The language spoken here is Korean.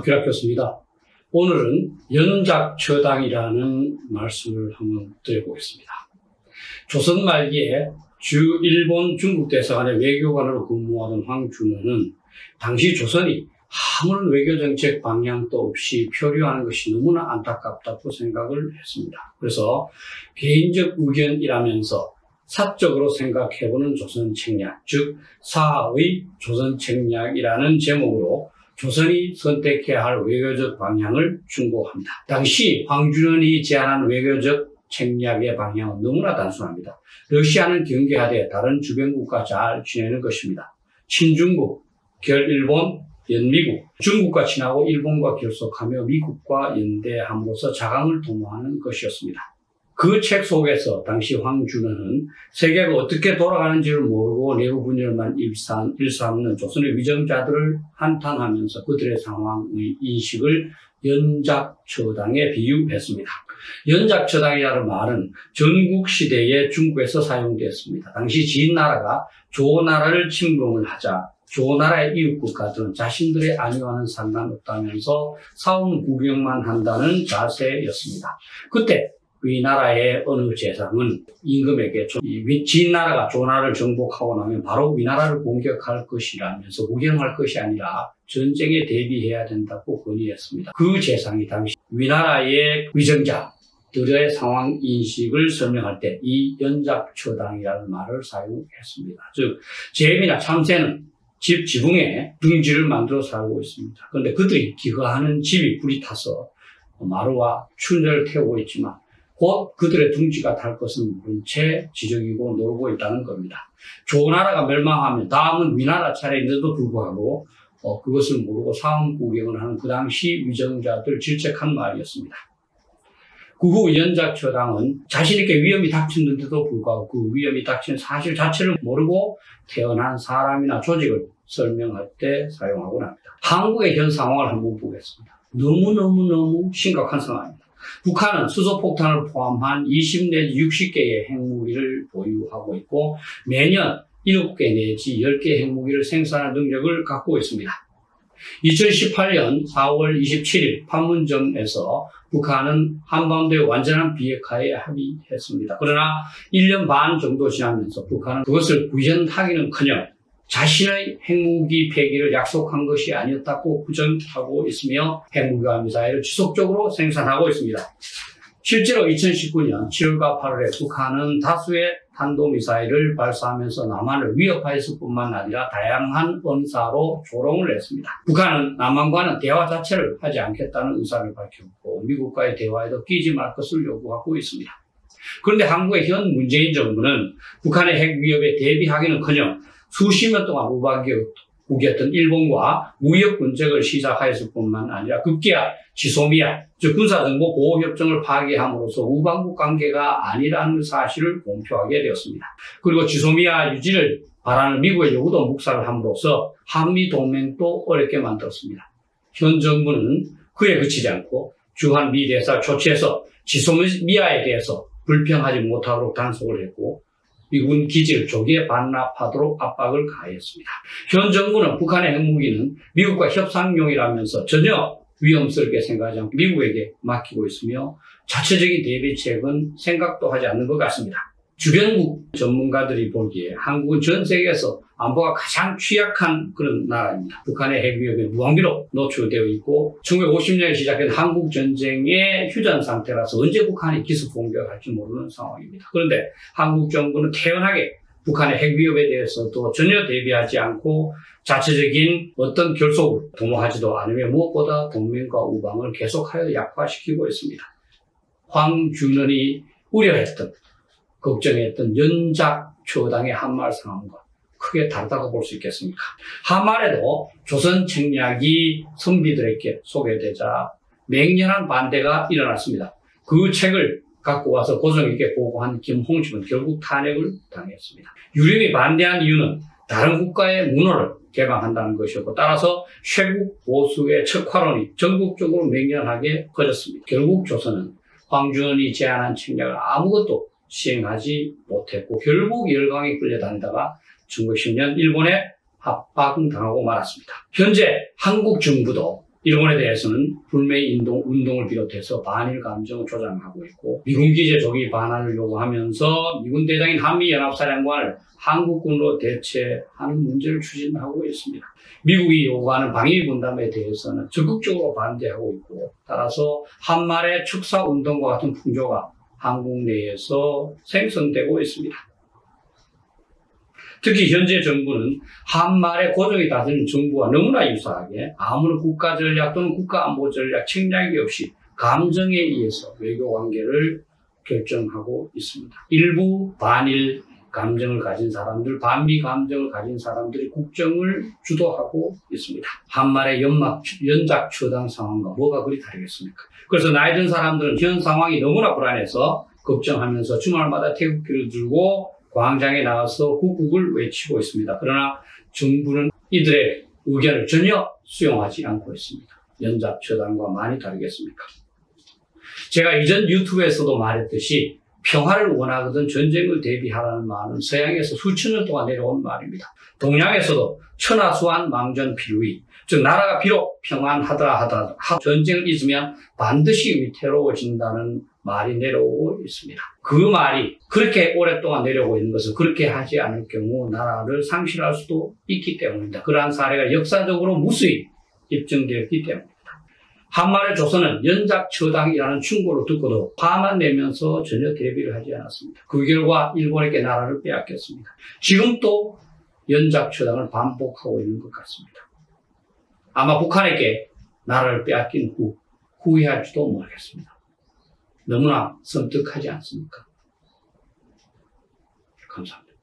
귀락했습니다. 오늘은 연작처당이라는 말씀을 한번 드려보겠습니다. 조선 말기에 주 일본 중국 대사관의 외교관으로 근무하던 황준원은 당시 조선이 아무런 외교정책 방향도 없이 표류하는 것이 너무나 안타깝다고 생각을 했습니다. 그래서 개인적 의견이라면서 사적으로 생각해보는 조선 책략, 즉 사의 조선 책략이라는 제목으로 조선이 선택해야 할 외교적 방향을 충고합니다. 당시 황준원이 제안한 외교적 책략의 방향은 너무나 단순합니다. 러시아는 경계하되 다른 주변국과 잘 지내는 것입니다. 친중국, 결일본, 연미국, 중국과 친하고 일본과 결속하며 미국과 연대함으로써 자강을 도모하는 것이었습니다. 그 책 속에서 당시 황준원은 세계가 어떻게 돌아가는지를 모르고 내부 분열만 일삼는 조선의 위정자들을 한탄하면서 그들의 상황의 인식을 연작처당에 비유했습니다. 연작처당이라는 말은 전국시대에 중국에서 사용되었습니다. 당시 지인나라가 조나라를 침공을 하자 조나라의 이웃국가들은 자신들의 안위와는 상관없다면서 사원 구경만 한다는 자세였습니다. 그때 위나라의 어느 재상은 임금에게 지인나라가 조나라를 정복하고 나면 바로 위나라를 공격할 것이라면서 구경할 것이 아니라 전쟁에 대비해야 된다고 건의했습니다. 그 재상이 당시 위나라의 위정자들의 상황 인식을 설명할 때 이 연작처당이라는 말을 사용했습니다. 즉 제비나 참새는 집 지붕에 둥지를 만들어 살고 있습니다. 그런데 그들이 기거하는 집이 불이 타서 마루와 춘자를 태우고 있지만 곧 그들의 둥지가 탈 것은 모른 채 지저귀고 놀고 있다는 겁니다. 조나라가 멸망하면 다음은 위나라 차례인데도 불구하고 그것을 모르고 사원 구경을 하는 그 당시 위정자들 질책한 말이었습니다. 그 후 연작처당은 자신에게 위험이 닥쳤는데도 불구하고 그 위험이 닥친 사실 자체를 모르고 태어난 사람이나 조직을 설명할 때 사용하곤 합니다. 한국의 현 상황을 한번 보겠습니다. 너무너무 심각한 상황입니다. 북한은 수소폭탄을 포함한 20 내지 60개의 핵무기를 보유하고 있고 매년 7개 내지 10개 핵무기를 생산할 능력을 갖고 있습니다. 2018년 4월 27일 판문점에서 북한은 한반도의 완전한 비핵화에 합의했습니다. 그러나 1년 반 정도 지나면서 북한은 그것을 구현하기는커녕 자신의 핵무기 폐기를 약속한 것이 아니었다고 부정하고 있으며 핵무기와 미사일을 지속적으로 생산하고 있습니다. 실제로 2019년 7월과 8월에 북한은 다수의 탄도미사일을 발사하면서 남한을 위협하였을 뿐만 아니라 다양한 언사로 조롱을 했습니다. 북한은 남한과는 대화 자체를 하지 않겠다는 의사를 밝혔고 미국과의 대화에도 끼지 말 것을 요구하고 있습니다. 그런데 한국의 현 문재인 정부는 북한의 핵 위협에 대비하기는커녕 수십 년 동안 우박국이었던 일본과 무역 분쟁을 시작하였을 뿐만 아니라 급기야 지소미아, 즉 군사정보 보호협정을 파기함으로써 우방국 관계가 아니라는 사실을 공표하게 되었습니다. 그리고 지소미아 유지를 바라는 미국의 요구도 묵살을 함으로써 한미 동맹도 어렵게 만들었습니다. 현 정부는 그에 그치지 않고 주한 미 대사를 초치해서 지소미아에 대해서 불평하지 못하도록 단속을 했고 미군 기지를 조기에 반납하도록 압박을 가했습니다. 현 정부는 북한의 핵무기는 미국과 협상용이라면서 전혀 위험스럽게 생각하지 않고 미국에게 맡기고 있으며 자체적인 대비책은 생각도 하지 않는 것 같습니다. 주변국 전문가들이 보기에 한국은 전 세계에서 안보가 가장 취약한 그런 나라입니다. 북한의 핵 위협에 무방비로 노출되어 있고 1950년에 시작된 한국 전쟁의 휴전 상태라서 언제 북한이 기습 공격할지 모르는 상황입니다. 그런데 한국 정부는 태연하게 북한의 핵 위협에 대해서도 전혀 대비하지 않고 자체적인 어떤 결속을 도모하지도 않으며 무엇보다 동맹과 우방을 계속하여 약화시키고 있습니다. 황준원이 우려했던 걱정했던 연작처당의 한말 상황과 크게 다르다고 볼 수 있겠습니까? 한말에도 조선 책략이 선비들에게 소개되자 맹렬한 반대가 일어났습니다. 그 책을 갖고 와서 고종에게 보고한 김홍식은 결국 탄핵을 당했습니다. 유림이 반대한 이유는 다른 국가의 문호를 개방한다는 것이었고 따라서 쇄국 보수의 척화론이 전국적으로 맹렬하게 퍼졌습니다. 결국 조선은 황준원이 제안한 책략을 아무것도 시행하지 못했고 결국 열강에 끌려다니다가 1910년 일본에 합방당하고 말았습니다. 현재 한국 정부도 일본에 대해서는 불매 운동을 비롯해서 반일 감정을 조장하고 있고 미군 기재 조기 반환을 요구하면서 미군 대장인 한미연합사령관을 한국군으로 대체하는 문제를 추진하고 있습니다. 미국이 요구하는 방위 분담에 대해서는 적극적으로 반대하고 있고 따라서 한말의 축사운동과 같은 풍조가 한국 내에서 생성되고 있습니다. 특히 현재 정부는 한말의 고정이 다진 정부와 너무나 유사하게 아무런 국가전략 또는 국가안보전략 책략이 없이 감정에 의해서 외교관계를 결정하고 있습니다. 일부 반일 감정을 가진 사람들, 반미 감정을 가진 사람들이 국정을 주도하고 있습니다. 한말의 연작처당 상황과 뭐가 그리 다르겠습니까? 그래서 나이 든 사람들은 현 상황이 너무나 불안해서 걱정하면서 주말마다 태극기를 들고 광장에 나와서 구국을 외치고 있습니다. 그러나 정부는 이들의 의견을 전혀 수용하지 않고 있습니다. 연작처당과 많이 다르겠습니까? 제가 이전 유튜브에서도 말했듯이 평화를 원하거든 전쟁을 대비하라는 말은 서양에서 수천 년 동안 내려온 말입니다. 동양에서도 천하수환 망전 필위, 즉 나라가 비록 평안하더라 하더라도 전쟁을 잊으면 반드시 위태로워진다는 말이 내려오고 있습니다. 그 말이 그렇게 오랫동안 내려오고 있는 것은 그렇게 하지 않을 경우 나라를 상실할 수도 있기 때문입니다. 그러한 사례가 역사적으로 무수히 입증되었기 때문입니다. 한말의 조선은 연작처당이라는 충고를 듣고도 화만 내면서 전혀 대비를 하지 않았습니다. 그 결과 일본에게 나라를 빼앗겼습니다. 지금 또 연작처당을 반복하고 있는 것 같습니다. 아마 북한에게 나라를 빼앗긴 후 후회할지도 모르겠습니다. 너무나 섬뜩하지 않습니까? 감사합니다.